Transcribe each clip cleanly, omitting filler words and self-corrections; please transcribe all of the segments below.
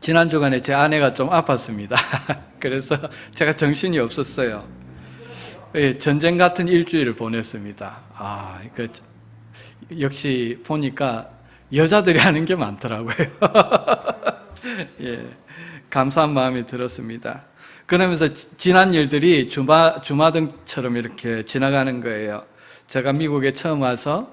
지난 주간에 제 아내가 좀 아팠습니다. 그래서 제가 정신이 없었어요. 예, 전쟁 같은 일주일을 보냈습니다. 역시 보니까 여자들이 하는 게 많더라고요. 예, 감사한 마음이 들었습니다. 그러면서 지난 일들이 주마등처럼 이렇게 지나가는 거예요. 제가 미국에 처음 와서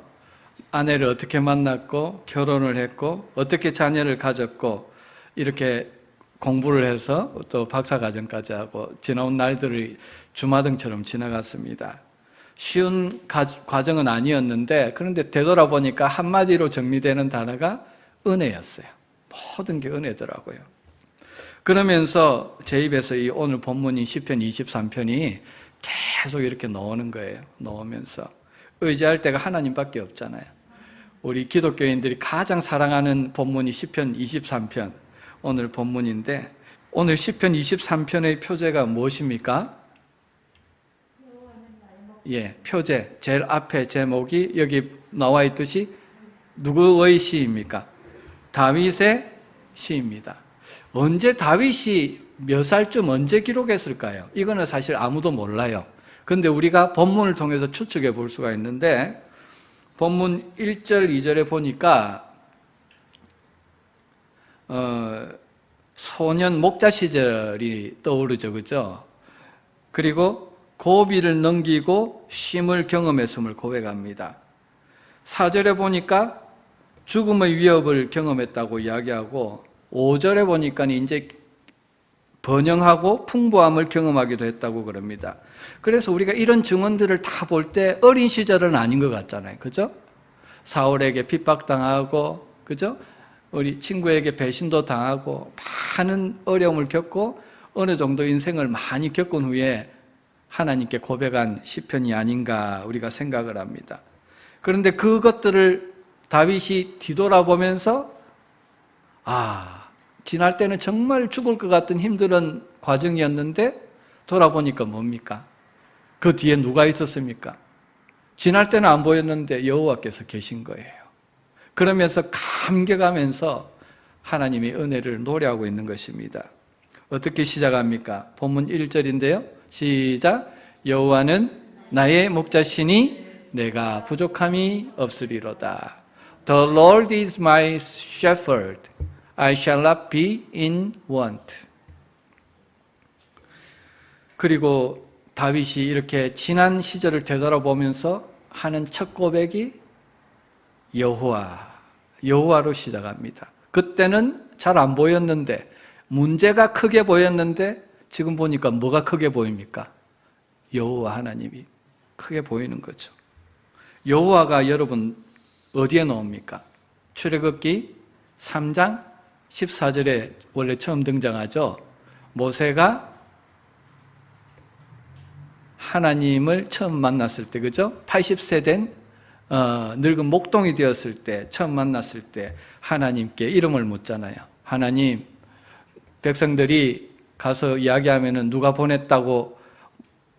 아내를 어떻게 만났고, 결혼을 했고, 어떻게 자녀를 가졌고, 이렇게 공부를 해서 또 박사과정까지 하고 지나온 날들이 주마등처럼 지나갔습니다. 쉬운 과정은 아니었는데, 그런데 되돌아보니까 한마디로 정리되는 단어가 은혜였어요. 모든 게 은혜더라고요. 그러면서 제 입에서 이 오늘 본문인 시편 23편이 계속 이렇게 나오는 거예요. 나오면서 의지할 데가 하나님밖에 없잖아요. 우리 기독교인들이 가장 사랑하는 본문이 시편 23편 오늘 본문인데, 오늘 시편 23편의 표제가 무엇입니까? 예, 표제. 제일 앞에 제목이 여기 나와 있듯이 누구의 시입니까? 다윗의 시입니다. 언제 다윗이 몇 살쯤 언제 기록했을까요? 이거는 사실 아무도 몰라요. 그런데 우리가 본문을 통해서 추측해 볼 수가 있는데, 본문 1절, 2절에 보니까 소년 목자 시절이 떠오르죠, 그죠? 그리고 고비를 넘기고 쉼을 경험했음을 고백합니다. 4절에 보니까 죽음의 위협을 경험했다고 이야기하고, 5절에 보니까 이제 번영하고 풍부함을 경험하기도 했다고 그럽니다. 그래서 우리가 이런 증언들을 다 볼 때 어린 시절은 아닌 것 같잖아요. 그죠? 사울에게 핍박당하고, 그죠? 우리 친구에게 배신도 당하고, 많은 어려움을 겪고, 어느 정도 인생을 많이 겪은 후에 하나님께 고백한 시편이 아닌가 우리가 생각을 합니다. 그런데 그것들을 다윗이 뒤돌아보면서 지날 때는 정말 죽을 것 같은 힘든 과정이었는데 돌아보니까 뭡니까? 그 뒤에 누가 있었습니까? 지날 때는 안 보였는데 여호와께서 계신 거예요. 그러면서 감격하면서 하나님의 은혜를 노래하고 있는 것입니다. 어떻게 시작합니까? 본문 1절인데요. 시작. 여호와는 나의 목자시니 내가 부족함이 없으리로다. The Lord is my shepherd. I shall not be in want. 그리고 다윗이 이렇게 지난 시절을 되돌아보면서 하는 첫 고백이 여호와로 시작합니다. 그때는 잘 안 보였는데, 문제가 크게 보였는데 지금 보니까 뭐가 크게 보입니까? 여호와 하나님이 크게 보이는 거죠. 여호와가 여러분 어디에 나옵니까? 출애굽기 3장 14절에 원래 처음 등장하죠. 모세가 하나님을 처음 만났을 때, 그죠? 80세 된 늙은 목동이 되었을 때, 처음 만났을 때 하나님께 이름을 묻잖아요. 하나님, 백성들이 가서 이야기하면은 누가 보냈다고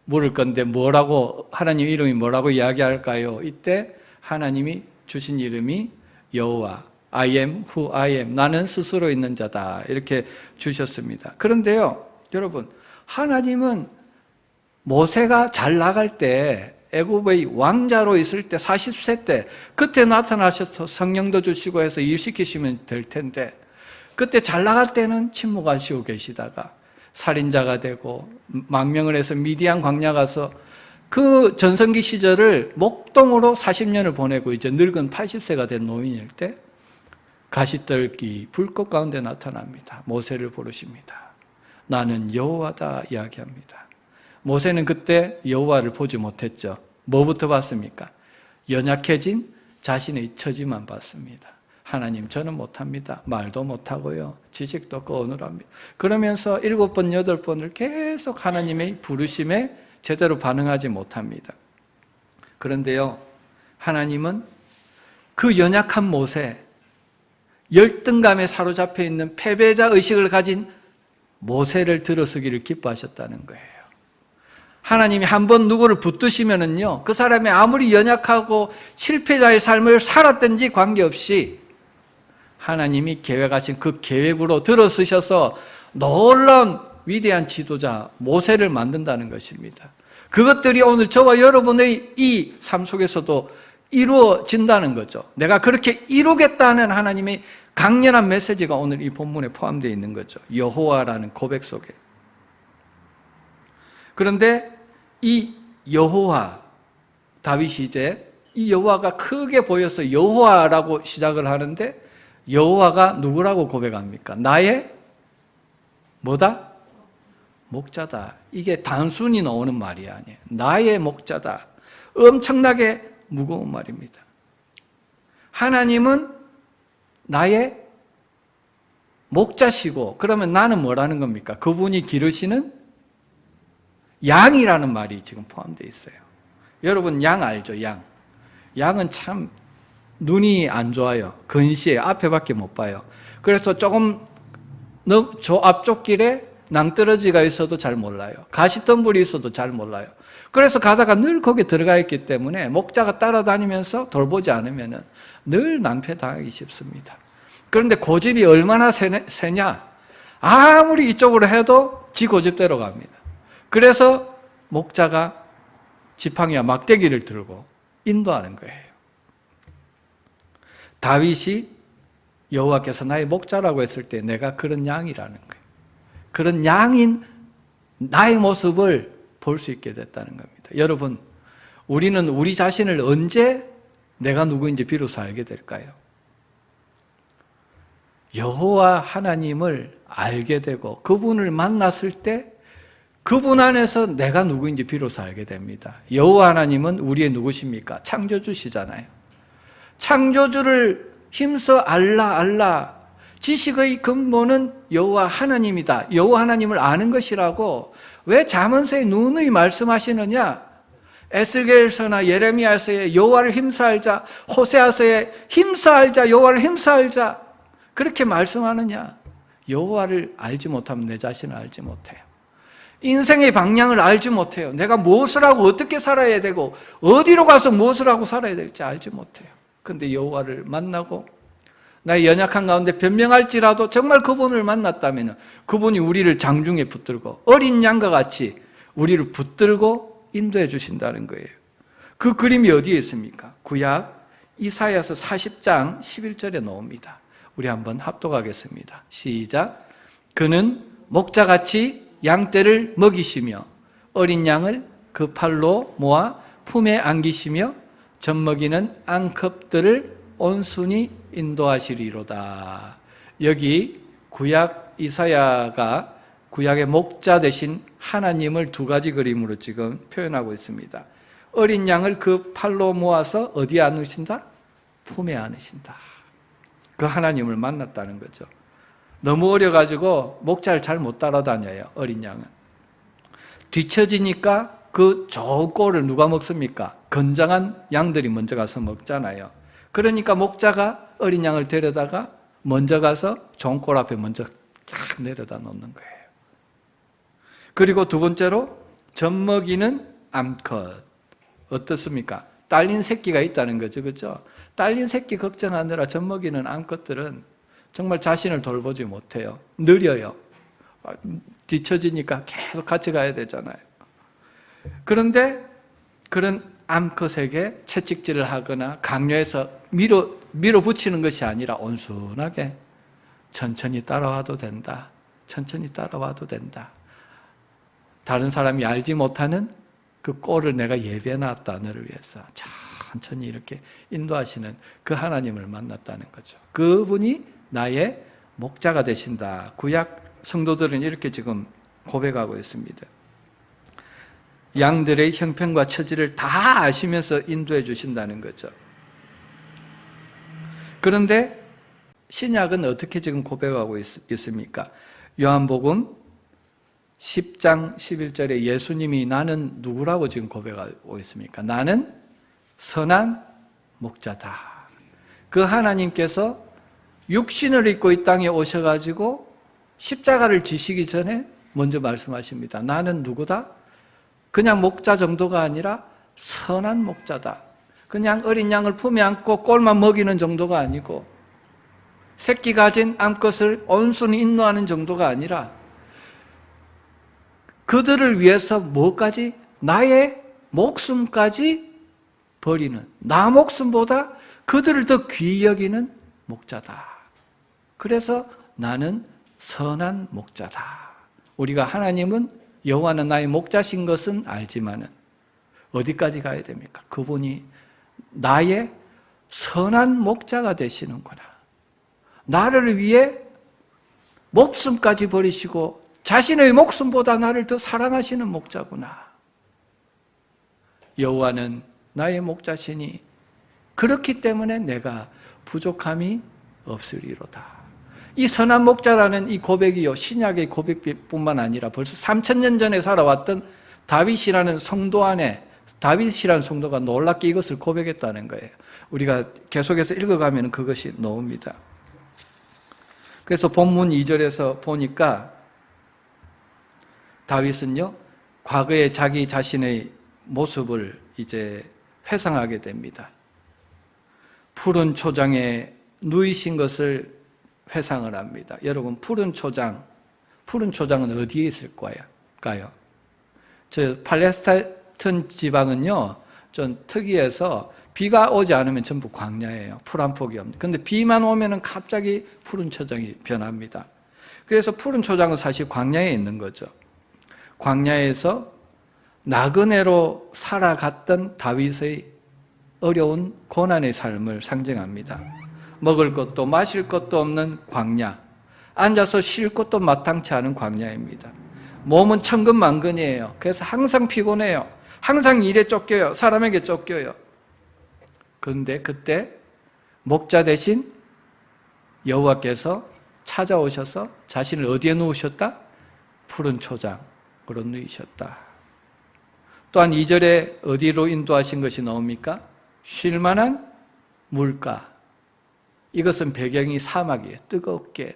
물을 건데 뭐라고, 하나님 이름이 뭐라고 이야기할까요? 이때 하나님이 주신 이름이 여호와, I am who I am, 나는 스스로 있는 자다, 이렇게 주셨습니다. 그런데요, 여러분, 하나님은 모세가 잘 나갈 때, 애굽의 왕자로 있을 때 40세 때 그때 나타나셔서 성령도 주시고 해서 일 시키시면 될 텐데, 그때 잘 나갈 때는 침묵하시고 계시다가 살인자가 되고 망명을 해서 미디안 광야 가서 그 전성기 시절을 목동으로 40년을 보내고 이제 늙은 80세가 된 노인일 때 가시떨기 불꽃 가운데 나타납니다. 모세를 부르십니다. 나는 여호와다 이야기합니다. 모세는 그때 여호와를 보지 못했죠. 뭐부터 봤습니까? 연약해진 자신의 처지만 봤습니다. 하나님, 저는 못합니다. 말도 못하고요. 지식도 없고 어눌합니다. 그러면서 7번, 8번을 계속 하나님의 부르심에 제대로 반응하지 못합니다. 그런데요, 하나님은 그 연약한 모세, 열등감에 사로잡혀 있는 패배자 의식을 가진 모세를 들어서기를 기뻐하셨다는 거예요. 하나님이 한번 누구를 붙드시면은요, 그 사람이 아무리 연약하고 실패자의 삶을 살았든지 관계없이 하나님이 계획하신 그 계획으로 들어서셔서 놀라운 위대한 지도자 모세를 만든다는 것입니다. 그것들이 오늘 저와 여러분의 이 삶 속에서도 이루어진다는 거죠. 내가 그렇게 이루겠다는 하나님의 강렬한 메시지가 오늘 이 본문에 포함되어 있는 거죠. 여호와라는 고백 속에. 그런데 이 여호와, 다윗이 이제 이 여호와가 크게 보여서 여호와라고 시작을 하는데 여호와가 누구라고 고백합니까? 나의 뭐다? 목자다. 이게 단순히 나오는 말이 아니에요. 나의 목자다. 엄청나게 무거운 말입니다. 하나님은 나의 목자시고, 그러면 나는 뭐라는 겁니까? 그분이 기르시는 양이라는 말이 지금 포함되어 있어요. 여러분 양 알죠? 양. 양은 참 눈이 안 좋아요. 근시해요. 앞에밖에 못 봐요. 그래서 조금 저 앞쪽 길에 낭떠러지가 있어도 잘 몰라요. 가시덤불이 있어도 잘 몰라요. 그래서 가다가 늘 거기에 들어가 있기 때문에 목자가 따라다니면서 돌보지 않으면 늘 낭패당하기 쉽습니다. 그런데 고집이 얼마나 세냐? 아무리 이쪽으로 해도 지 고집대로 갑니다. 그래서 목자가 지팡이와 막대기를 들고 인도하는 거예요. 다윗이 여호와께서 나의 목자라고 했을 때 내가 그런 양이라는 거예요. 그런 양인 나의 모습을 볼 수 있게 됐다는 겁니다. 여러분, 우리는 우리 자신을 언제 내가 누구인지 비로소 알게 될까요? 여호와 하나님을 알게 되고 그분을 만났을 때 그분 안에서 내가 누구인지 비로소 알게 됩니다. 여호와 하나님은 우리의 누구십니까? 창조주시잖아요. 창조주를 힘써 알라. 지식의 근본은 여호와 하나님이다. 여호와 하나님을 아는 것이라고 왜 잠언서에 누누이 말씀하시느냐? 에스겔서나 예레미야서에 여호와를 힘써 알자, 호세아서에 힘써 알자, 여호와를 힘써 알자 그렇게 말씀하느냐? 여호와를 알지 못하면 내 자신을 알지 못해요. 인생의 방향을 알지 못해요. 내가 무엇을 하고 어떻게 살아야 되고 어디로 가서 무엇을 하고 살아야 될지 알지 못해요. 그런데 여호와를 만나고 나의 연약한 가운데 변명할지라도 정말 그분을 만났다면 그분이 우리를 장중에 붙들고 어린 양과 같이 우리를 붙들고 인도해 주신다는 거예요. 그 그림이 어디에 있습니까? 구약 이사야서 40장 11절에 나옵니다. 우리 한번 합독하겠습니다. 시작. 그는 목자같이 양떼를 먹이시며 어린 양을 그 팔로 모아 품에 안기시며 젖먹이는 앙컵들을 온순히 인도하시리로다. 여기 구약 이사야가 구약의 목자 대신 하나님을 두 가지 그림으로 지금 표현하고 있습니다. 어린 양을 그 팔로 모아서 어디에 안으신다? 품에 안으신다. 그 하나님을 만났다는 거죠. 너무 어려가지고 목자를 잘 못 따라다녀요. 어린 양은. 뒤처지니까 그 좋은 꼴을 누가 먹습니까? 건장한 양들이 먼저 가서 먹잖아요. 그러니까 목자가 어린 양을 데려다가 먼저 가서 좋은 꼴 앞에 먼저 탁 내려다 놓는 거예요. 그리고 두 번째로 젖먹이는 암컷. 어떻습니까? 딸린 새끼가 있다는 거죠. 그렇죠? 딸린 새끼 걱정하느라 젖먹이는 암컷들은 정말 자신을 돌보지 못해요. 느려요. 뒤처지니까 계속 같이 가야 되잖아요. 그런데 그런 암컷에게 채찍질을 하거나 강요해서 밀어붙이는 것이 아니라 온순하게 천천히 따라와도 된다. 천천히 따라와도 된다. 다른 사람이 알지 못하는 그 꼴을 내가 예배해놨다. 너를 위해서 천천히 이렇게 인도하시는 그 하나님을 만났다는 거죠. 그분이 나의 목자가 되신다. 구약 성도들은 이렇게 지금 고백하고 있습니다. 양들의 형편과 처지를 다 아시면서 인도해 주신다는 거죠. 그런데 신약은 어떻게 지금 고백하고 있습니까? 요한복음 10장 11절에 예수님이 나는 누구라고 지금 고백하고 있습니까? 나는 선한 목자다. 그 하나님께서 육신을 입고 이 땅에 오셔가지고 십자가를 지시기 전에 먼저 말씀하십니다. 나는 누구다? 그냥 목자 정도가 아니라 선한 목자다. 그냥 어린 양을 품에 안고 꼴만 먹이는 정도가 아니고 새끼 가진 암컷을 온순히 인도하는 정도가 아니라 그들을 위해서 뭐까지? 나의 목숨까지 버리는, 나 목숨보다 그들을 더 귀히 여기는 목자다. 그래서 나는 선한 목자다. 우리가 하나님은 여호와는 나의 목자신 것은 알지만은 어디까지 가야 됩니까? 그분이 나의 선한 목자가 되시는구나. 나를 위해 목숨까지 버리시고 자신의 목숨보다 나를 더 사랑하시는 목자구나. 여호와는 나의 목자시니 그렇기 때문에 내가 부족함이 없으리로다. 이 선한 목자라는 이 고백이요, 신약의 고백뿐만 아니라 벌써 3000년 전에 살아왔던 다윗이라는 성도 안에, 다윗이라는 성도가 놀랍게 이것을 고백했다는 거예요. 우리가 계속해서 읽어가면 그것이 나옵니다. 그래서 본문 2절에서 보니까 다윗은요, 과거의 자기 자신의 모습을 이제 회상하게 됩니다. 푸른 초장에 누이신 것을 회상을 합니다. 여러분, 푸른 초장은 어디에 있을까요? 저 팔레스타인 지방은요, 좀 특이해서 비가 오지 않으면 전부 광야예요. 풀 한 폭이 없는. 근데 비만 오면은 갑자기 푸른 초장이 변합니다. 그래서 푸른 초장은 사실 광야에 있는 거죠. 광야에서 나그네로 살아갔던 다윗의 어려운 고난의 삶을 상징합니다. 먹을 것도 마실 것도 없는 광야, 앉아서 쉴 것도 마땅치 않은 광야입니다. 몸은 천근만근이에요. 그래서 항상 피곤해요. 항상 일에 쫓겨요. 사람에게 쫓겨요. 그런데 그때 목자 대신 여호와께서 찾아오셔서 자신을 어디에 누우셨다? 푸른 초장으로 누이셨다. 또한 2절에 어디로 인도하신 것이 나옵니까? 쉴만한 물가. 이것은 배경이 사막이에요. 뜨겁게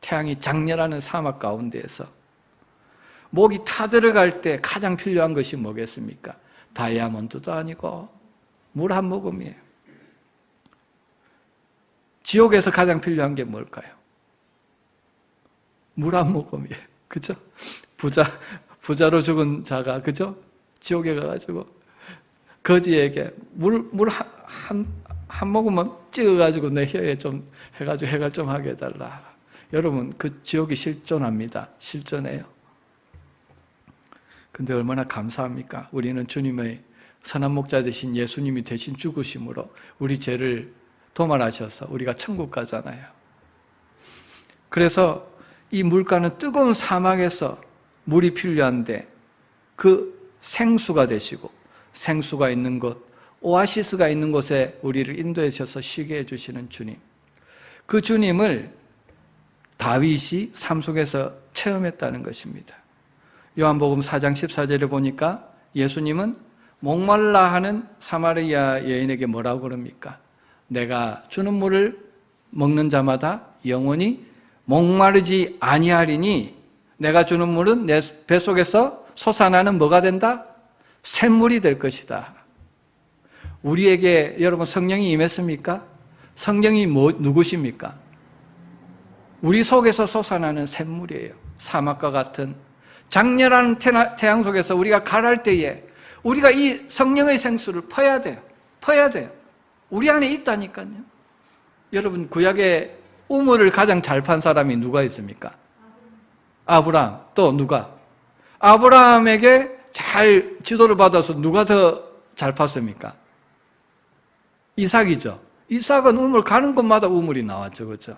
태양이 장렬하는 사막 가운데에서 목이 타들어갈 때 가장 필요한 것이 뭐겠습니까? 다이아몬드도 아니고 물 한 모금이에요. 지옥에서 가장 필요한 게 뭘까요? 물 한 모금이에요. 그죠? 부자로 죽은 자가, 그죠? 지옥에 가가지고 거지에게 물 한 모금만 찍어가지고 내 혀에 좀 해가지고 해가 좀 하게 해달라. 여러분, 그 지옥이 실존합니다. 실존해요. 근데 얼마나 감사합니까? 우리는 주님의 선한 목자 되신 예수님이 대신 죽으심으로 우리 죄를 도말하셔서 우리가 천국 가잖아요. 그래서 이 물가는 뜨거운 사막에서 물이 필요한데 그 생수가 되시고 생수가 있는 곳, 오아시스가 있는 곳에 우리를 인도해 주셔서 쉬게 해주시는 주님. 그 주님을 다윗이 삶 속에서 체험했다는 것입니다. 요한복음 4장 14절에 보니까 예수님은 목말라 하는 사마리아 여인에게 뭐라고 그럽니까? 내가 주는 물을 먹는 자마다 영원히 목마르지 아니하리니 내가 주는 물은 내 뱃속에서 솟아나는 뭐가 된다? 샘물이 될 것이다. 우리에게 여러분 성령이 임했습니까? 성령이 누구십니까? 우리 속에서 솟아나는 샘물이에요. 사막과 같은 장렬한 태양 속에서 우리가 가랄 때에 우리가 이 성령의 생수를 퍼야 돼요. 퍼야 돼요. 우리 안에 있다니까요. 여러분, 구약의 우물을 가장 잘 판 사람이 누가 있습니까? 아브라함. 또 누가? 아브라함에게 잘 지도를 받아서 누가 더 잘 팠습니까? 이삭이죠. 이삭은 우물 가는 곳마다 우물이 나왔죠. 그렇죠?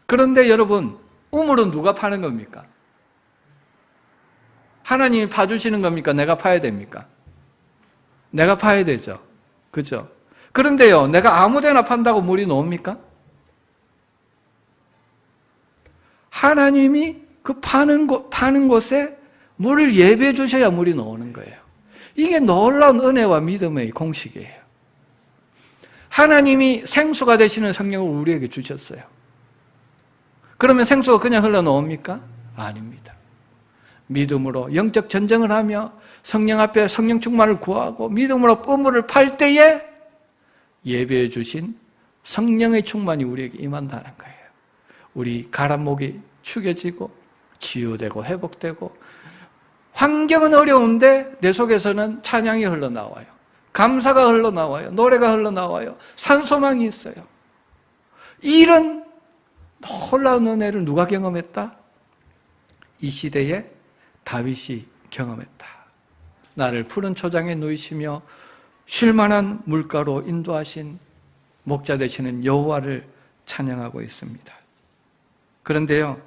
그런데 여러분, 우물은 누가 파는 겁니까? 하나님이 파주시는 겁니까? 내가 파야 됩니까? 내가 파야 되죠. 그죠? 그런데요, 내가 아무 데나 판다고 물이 나옵니까? 하나님이 그 파는 곳에 물을 예배해 주셔야 물이 나오는 거예요. 이게 놀라운 은혜와 믿음의 공식이에요. 하나님이 생수가 되시는 성령을 우리에게 주셨어요. 그러면 생수가 그냥 흘러나옵니까? 아닙니다. 믿음으로 영적 전쟁을 하며 성령 앞에 성령 충만을 구하고 믿음으로 우물을 팔 때에 예배해 주신 성령의 충만이 우리에게 임한다는 거예요. 우리 가란목이 축여지고 치유되고 회복되고, 환경은 어려운데 내 속에서는 찬양이 흘러나와요. 감사가 흘러나와요. 노래가 흘러나와요. 산소망이 있어요. 이런 놀라운 은혜를 누가 경험했다? 이 시대에 다윗이 경험했다. 나를 푸른 초장에 누이시며 쉴만한 물가로 인도하신 목자 되시는 여호와를 찬양하고 있습니다. 그런데요,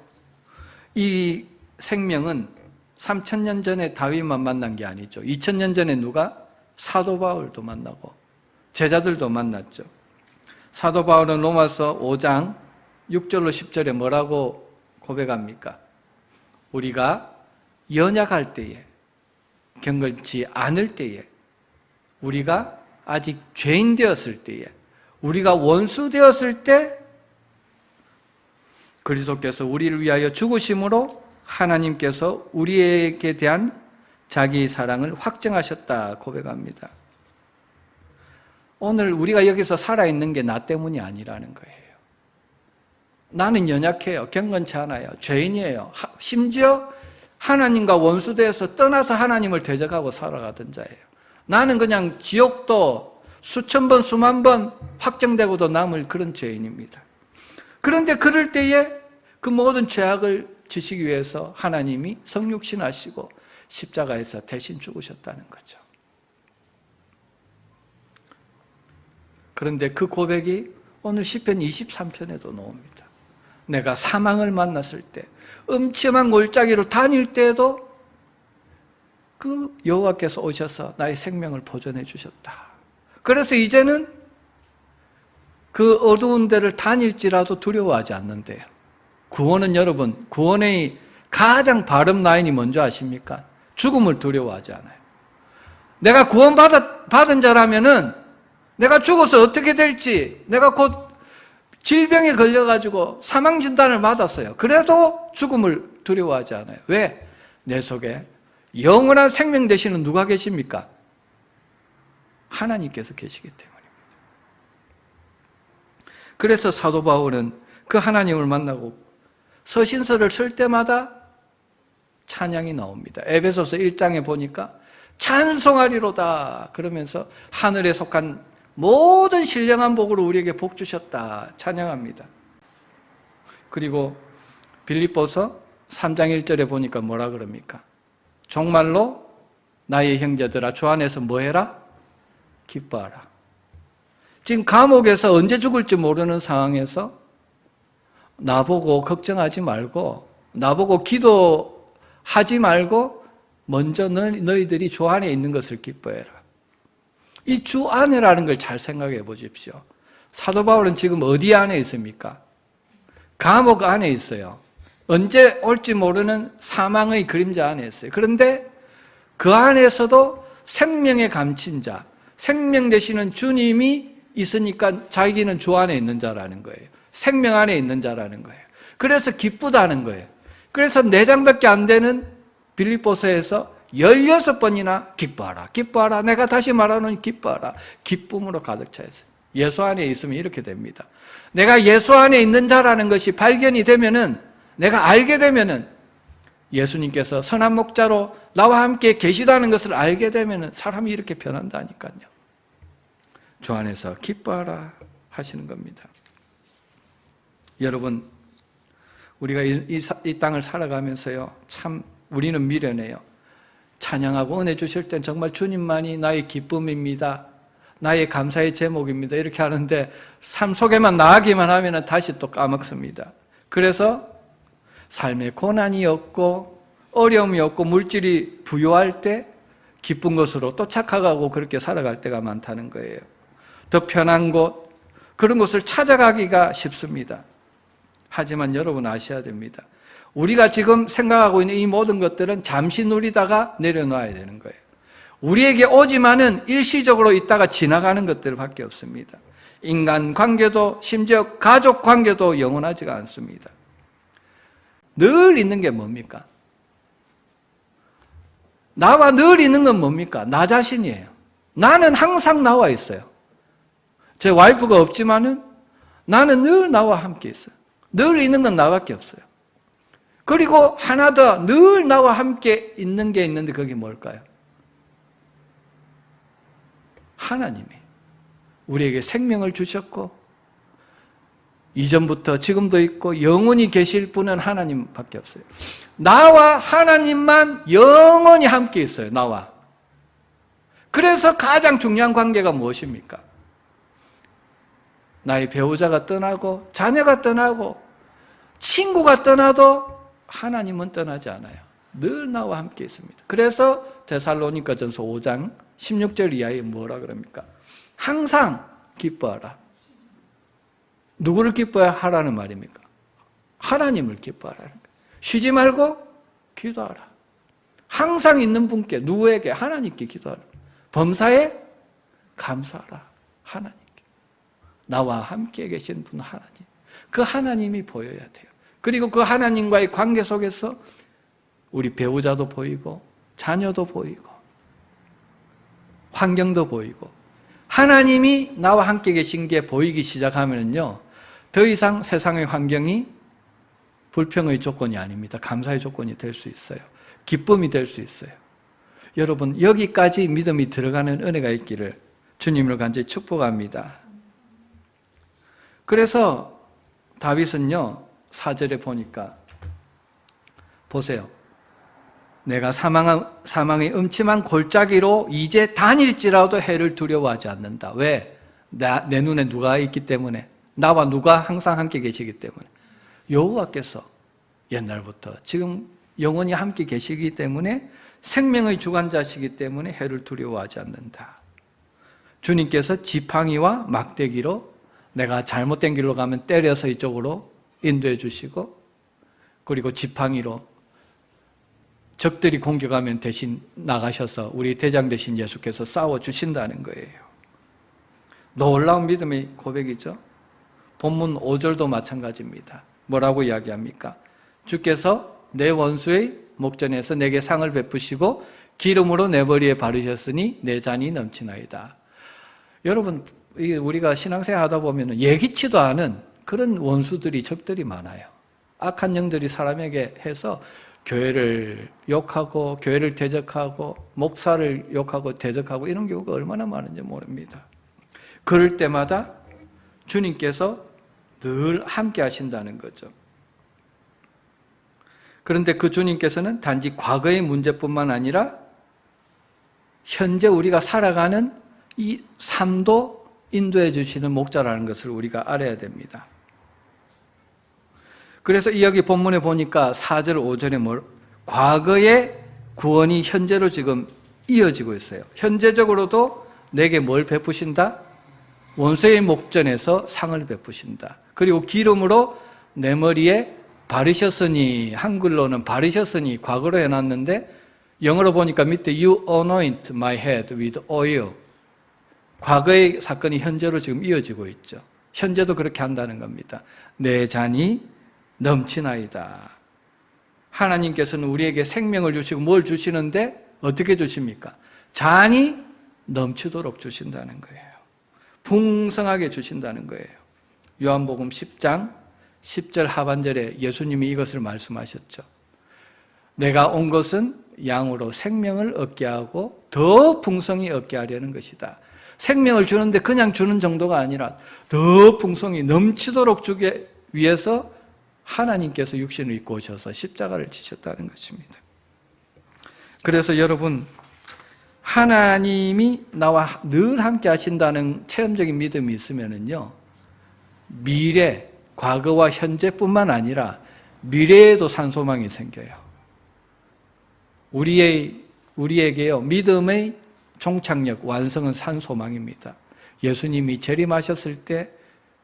이 생명은 3000년 전에 다윗만 만난 게 아니죠. 2000년 전에 누가? 사도 바울도 만나고 제자들도 만났죠. 사도 바울은 로마서 5장 6절로 10절에 뭐라고 고백합니까? 우리가 연약할 때에, 경건치 않을 때에, 우리가 아직 죄인 되었을 때에, 우리가 원수 되었을 때 그리스도께서 우리를 위하여 죽으심으로 하나님께서 우리에게 대한 자기의 사랑을 확증하셨다 고백합니다. 오늘 우리가 여기서 살아있는 게 나 때문이 아니라는 거예요. 나는 연약해요. 경건치 않아요. 죄인이에요. 심지어 하나님과 원수되어서 떠나서 하나님을 대적하고 살아가던 자예요. 나는 그냥 지옥도 수천 번, 수만 번 확정되고도 남을 그런 죄인입니다. 그런데 그럴 때에 그 모든 죄악을 지시기 위해서 하나님이 성육신하시고 십자가에서 대신 죽으셨다는 거죠. 그런데 그 고백이 오늘 시편 23편에도 나옵니다. 내가 사망을 만났을 때, 음침한 골짜기로 다닐 때에도 그 여호와께서 오셔서 나의 생명을 보존해 주셨다. 그래서 이제는 그 어두운 데를 다닐지라도 두려워하지 않는데요. 구원은 여러분, 구원의 가장 바른 라인이 뭔지 아십니까? 죽음을 두려워하지 않아요. 내가 구원받은 자라면은 내가 죽어서 어떻게 될지, 내가 곧 질병에 걸려가지고 사망 진단을 받았어요. 그래도 죽음을 두려워하지 않아요. 왜? 내 속에 영원한 생명 되시는 누가 계십니까? 하나님께서 계시기 때문입니다. 그래서 사도 바울은 그 하나님을 만나고 서신서를 쓸 때마다 찬양이 나옵니다. 에베소서 1장에 보니까 찬송하리로다 그러면서 하늘에 속한 모든 신령한 복으로 우리에게 복 주셨다 찬양합니다. 그리고 빌립보서 3장 1절에 보니까 뭐라 그럽니까? 정말로 나의 형제들아 주 안에서 뭐해라? 기뻐하라. 지금 감옥에서 언제 죽을지 모르는 상황에서 나보고 걱정하지 말고, 나보고 기도하지 말고 먼저 너희들이 주 안에 있는 것을 기뻐해라. 이 주 안에라는 걸 잘 생각해 보십시오. 사도 바울은 지금 어디 안에 있습니까? 감옥 안에 있어요. 언제 올지 모르는 사망의 그림자 안에 있어요. 그런데 그 안에서도 생명의 감춘자, 생명 되시는 주님이 있으니까 자기는 주 안에 있는 자라는 거예요. 생명 안에 있는 자라는 거예요. 그래서 기쁘다는 거예요. 그래서 4장밖에 안 되는 빌립보서에서 16번이나 기뻐하라, 기뻐하라, 내가 다시 말하노니 기뻐하라. 기쁨으로 가득 차 있어요. 예수 안에 있으면 이렇게 됩니다. 내가 예수 안에 있는 자라는 것이 발견이 되면은, 내가 알게 되면은, 예수님께서 선한 목자로 나와 함께 계시다는 것을 알게 되면은 사람이 이렇게 변한다니까요. 주 안에서 기뻐하라 하시는 겁니다. 여러분, 우리가 이 땅을 살아가면서요, 참 우리는 미련해요. 찬양하고 은혜 주실 땐 정말 주님만이 나의 기쁨입니다, 나의 감사의 제목입니다 이렇게 하는데 삶 속에만 나가기만 하면 다시 또 까먹습니다. 그래서 삶에 고난이 없고 어려움이 없고 물질이 부유할 때 기쁜 것으로 또 착각하고 그렇게 살아갈 때가 많다는 거예요. 더 편한 곳, 그런 곳을 찾아가기가 쉽습니다. 하지만 여러분 아셔야 됩니다. 우리가 지금 생각하고 있는 이 모든 것들은 잠시 누리다가 내려놔야 되는 거예요. 우리에게 오지만은 일시적으로 있다가 지나가는 것들밖에 없습니다. 인간 관계도 심지어 가족 관계도 영원하지가 않습니다. 늘 있는 게 뭡니까? 나와 늘 있는 건 뭡니까? 나 자신이에요. 나는 항상 나와 있어요. 제 와이프가 없지만은 나는 늘 나와 함께 있어요. 늘 있는 건 나밖에 없어요. 그리고 하나 더 늘 나와 함께 있는 게 있는데 그게 뭘까요? 하나님이 우리에게 생명을 주셨고 이전부터 지금도 있고 영원히 계실 분은 하나님밖에 없어요. 나와 하나님만 영원히 함께 있어요. 나와. 그래서 가장 중요한 관계가 무엇입니까? 나의 배우자가 떠나고 자녀가 떠나고 친구가 떠나도 하나님은 떠나지 않아요. 늘 나와 함께 있습니다. 그래서 데살로니가전서 5장 16절 이하에 뭐라 그럽니까? 항상 기뻐하라. 누구를 기뻐하라는 말입니까? 하나님을 기뻐하라는 거예요. 쉬지 말고 기도하라. 항상 있는 분께, 누구에게? 하나님께 기도하라. 범사에 감사하라. 하나님께. 나와 함께 계신 분 하나님. 그 하나님이 보여야 돼요. 그리고 그 하나님과의 관계 속에서 우리 배우자도 보이고 자녀도 보이고 환경도 보이고 하나님이 나와 함께 계신 게 보이기 시작하면요 더 이상 세상의 환경이 불평의 조건이 아닙니다. 감사의 조건이 될 수 있어요. 기쁨이 될 수 있어요. 여러분 여기까지 믿음이 들어가는 은혜가 있기를 주님을 간절히 축복합니다. 그래서 다윗은요 4절에 보니까 보세요. 내가 사망의 음침한 골짜기로 이제 다닐지라도 해를 두려워하지 않는다. 왜? 내 눈에 누가 있기 때문에, 나와 누가 항상 함께 계시기 때문에. 여호와께서 옛날부터 지금 영원히 함께 계시기 때문에 생명의 주관자시기 때문에 해를 두려워하지 않는다. 주님께서 지팡이와 막대기로 내가 잘못된 길로 가면 때려서 이쪽으로 인도해 주시고, 그리고 지팡이로 적들이 공격하면 대신 나가셔서 우리 대장 되신 예수께서 싸워주신다는 거예요. 놀라운 믿음의 고백이죠. 본문 5절도 마찬가지입니다. 뭐라고 이야기합니까? 주께서 내 원수의 목전에서 내게 상을 베푸시고 기름으로 내 머리에 바르셨으니 내 잔이 넘치나이다. 여러분, 우리가 신앙생활 하다 보면 예기치도 않은 그런 원수들이, 적들이 많아요. 악한 영들이 사람에게 해서 교회를 욕하고 교회를 대적하고 목사를 욕하고 대적하고 이런 경우가 얼마나 많은지 모릅니다. 그럴 때마다 주님께서 늘 함께 하신다는 거죠. 그런데 그 주님께서는 단지 과거의 문제뿐만 아니라 현재 우리가 살아가는 이 삶도 인도해 주시는 목자라는 것을 우리가 알아야 됩니다. 그래서 여기 본문에 보니까 4절, 5절에 과거의 구원이 현재로 지금 이어지고 있어요. 현재적으로도 내게 뭘 베푸신다? 원수의 목전에서 상을 베푸신다. 그리고 기름으로 내 머리에 바르셨으니, 한글로는 바르셨으니 과거로 해놨는데 영어로 보니까 밑에 You anoint my head with oil. 과거의 사건이 현재로 지금 이어지고 있죠. 현재도 그렇게 한다는 겁니다. 내 잔이 넘치나이다. 하나님께서는 우리에게 생명을 주시고 뭘 주시는데 어떻게 주십니까? 잔이 넘치도록 주신다는 거예요. 풍성하게 주신다는 거예요. 요한복음 10장 10절 하반절에 예수님이 이것을 말씀하셨죠. 내가 온 것은 양으로 생명을 얻게 하고 더 풍성히 얻게 하려는 것이다. 생명을 주는데 그냥 주는 정도가 아니라 더 풍성히 넘치도록 주기 위해서 하나님께서 육신을 입고 오셔서 십자가를 지셨다는 것입니다. 그래서 여러분, 하나님이 나와 늘 함께 하신다는 체험적인 믿음이 있으면요, 미래, 과거와 현재뿐만 아니라 미래에도 산소망이 생겨요. 우리에게요, 믿음의 종착역, 완성은 산소망입니다. 예수님이 재림하셨을 때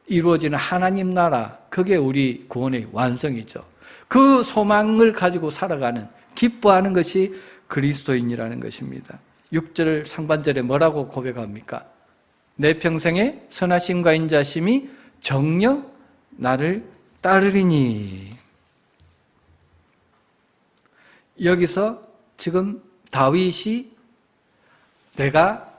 이루어지는 하나님 나라, 그게 우리 구원의 완성이죠. 그 소망을 가지고 살아가는, 기뻐하는 것이 그리스도인이라는 것입니다. 6절 상반절에 뭐라고 고백합니까? 내 평생의 선하심과 인자심이 정녕 나를 따르리니. 여기서 지금 다윗이 내가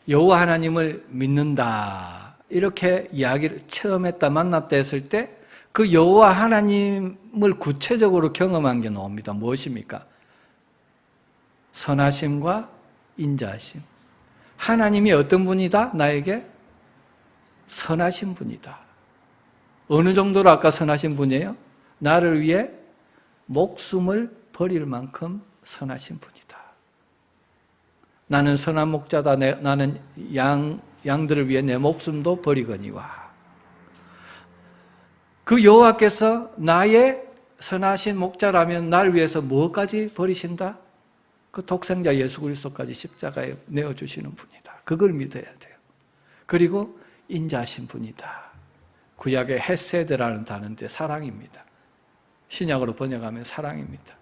여호와 하나님을 믿는다, 이렇게 이야기를 처음 했다 만났다 했을 때 그 여호와 하나님을 구체적으로 경험한 게 나옵니다. 무엇입니까? 선하심과 인자하심. 하나님이 어떤 분이다? 나에게 선하신 분이다. 어느 정도로 아까 선하신 분이에요? 나를 위해 목숨을 버릴 만큼 선하신 분이다. 나는 선한 목자다. 나는 양들을 위해 내 목숨도 버리거니와. 그 여호와께서 나의 선하신 목자라면 나를 위해서 무엇까지 버리신다? 그 독생자 예수 그리스도까지 십자가에 내어주시는 분이다. 그걸 믿어야 돼요. 그리고 인자하신 분이다. 구약의 헤세드라는 단어인데 사랑입니다. 신약으로 번역하면 사랑입니다.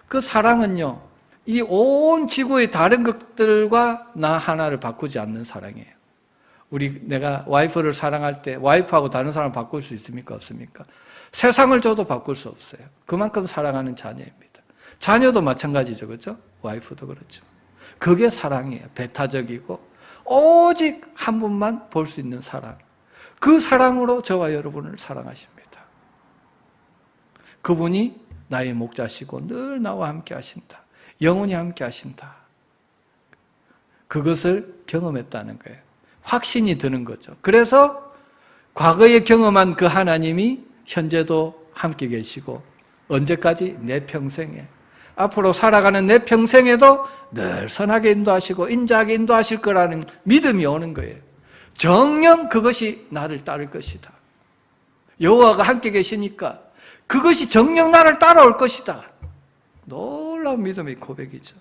그 사랑은요, 이 온 지구의 다른 것들과 나 하나를 바꾸지 않는 사랑이에요. 내가 와이프를 사랑할 때 와이프하고 다른 사람을 바꿀 수 있습니까? 없습니까? 세상을 줘도 바꿀 수 없어요. 그만큼 사랑하는 자녀입니다. 자녀도 마찬가지죠. 그렇죠? 와이프도 그렇죠. 그게 사랑이에요. 배타적이고 오직 한 분만 볼 수 있는 사랑. 그 사랑으로 저와 여러분을 사랑하십니다. 그분이 나의 목자시고 늘 나와 함께 하신다. 영원히 함께 하신다. 그것을 경험했다는 거예요. 확신이 드는 거죠. 그래서 과거에 경험한 그 하나님이 현재도 함께 계시고 언제까지? 내 평생에. 앞으로 살아가는 내 평생에도 늘 선하게 인도하시고 인자하게 인도하실 거라는 믿음이 오는 거예요. 정녕 그것이 나를 따를 것이다. 여호와가 함께 계시니까 그것이 정녕 나를 따라올 것이다. 놀라운 믿음의 고백이죠.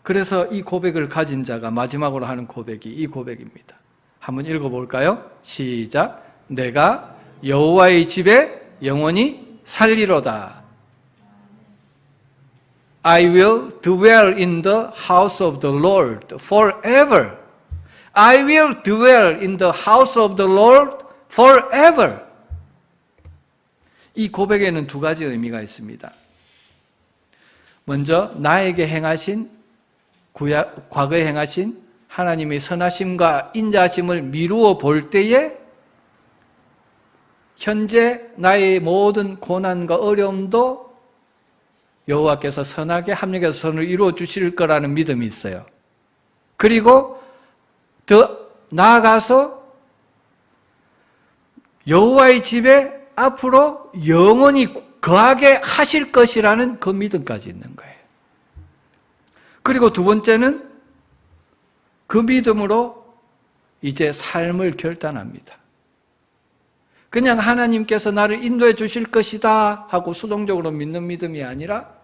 그래서 이 고백을 가진 자가 마지막으로 하는 고백이 이 고백입니다. 한번 읽어볼까요? 시작. 내가 여호와의 집에 영원히 살리로다. I will dwell in the house of the Lord forever. I will dwell in the house of the Lord forever. 이 고백에는 두 가지 의미가 있습니다. 먼저 나에게 행하신 과거에 행하신 하나님의 선하심과 인자하심을 미루어 볼 때에 현재 나의 모든 고난과 어려움도 여호와께서 선하게 합력해서 선을 이루어 주실 거라는 믿음이 있어요. 그리고 더 나아가서 여호와의 집에 앞으로 영원히 거하게 하실 것이라는 그 믿음까지 있는 거예요. 그리고 두 번째는 그 믿음으로 이제 삶을 결단합니다. 그냥 하나님께서 나를 인도해 주실 것이다 하고 수동적으로 믿는 믿음이 아니라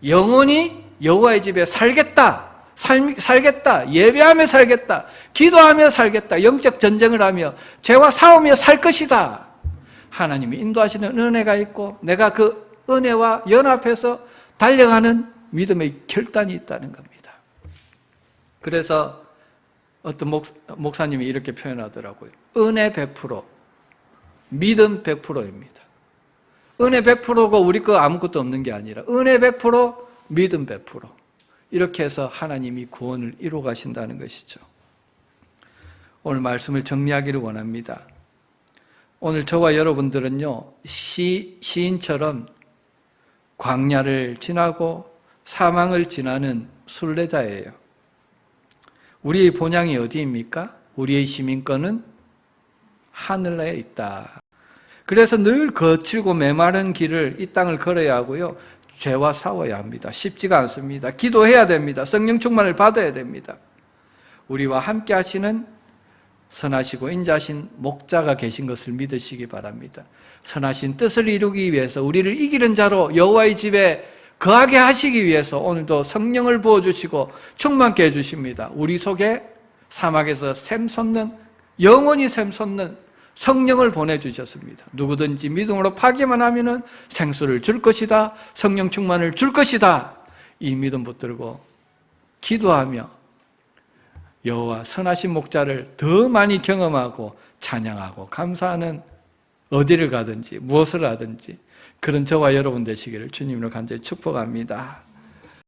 영원히 여호와의 집에 살겠다, 살겠다, 예배하며 살겠다, 기도하며 살겠다, 영적 전쟁을 하며 죄와 싸우며 살 것이다. 하나님이 인도하시는 은혜가 있고 내가 그 은혜와 연합해서 달려가는 믿음의 결단이 있다는 겁니다. 그래서 어떤 목사님이 이렇게 표현하더라고요. 은혜 100%, 믿음 100%입니다. 은혜 100%가 우리 거 아무것도 없는 게 아니라 은혜 100%, 믿음 100%. 이렇게 해서 하나님이 구원을 이루어 가신다는 것이죠. 오늘 말씀을 정리하기를 원합니다. 오늘 저와 여러분들은요, 시인처럼 광야를 지나고 사망을 지나는 순례자예요. 우리의 본향이 어디입니까? 우리의 시민권은 하늘에 있다. 그래서 늘 거칠고 메마른 길을 이 땅을 걸어야 하고요. 죄와 싸워야 합니다. 쉽지가 않습니다. 기도해야 됩니다. 성령 충만을 받아야 됩니다. 우리와 함께 하시는 선하시고 인자하신 목자가 계신 것을 믿으시기 바랍니다. 선하신 뜻을 이루기 위해서 우리를 이기는 자로 여호와의 집에 거하게 하시기 위해서 오늘도 성령을 부어주시고 충만케 해주십니다. 우리 속에 사막에서 샘솟는, 영원히 샘솟는 성령을 보내주셨습니다. 누구든지 믿음으로 파기만 하면은 생수를 줄 것이다, 성령 충만을 줄 것이다. 이 믿음 붙들고 기도하며 여호와 선하신 목자를 더 많이 경험하고 찬양하고 감사하는 어디를 가든지 무엇을 하든지 그런 저와 여러분 되시기를 주님으로 간절히 축복합니다.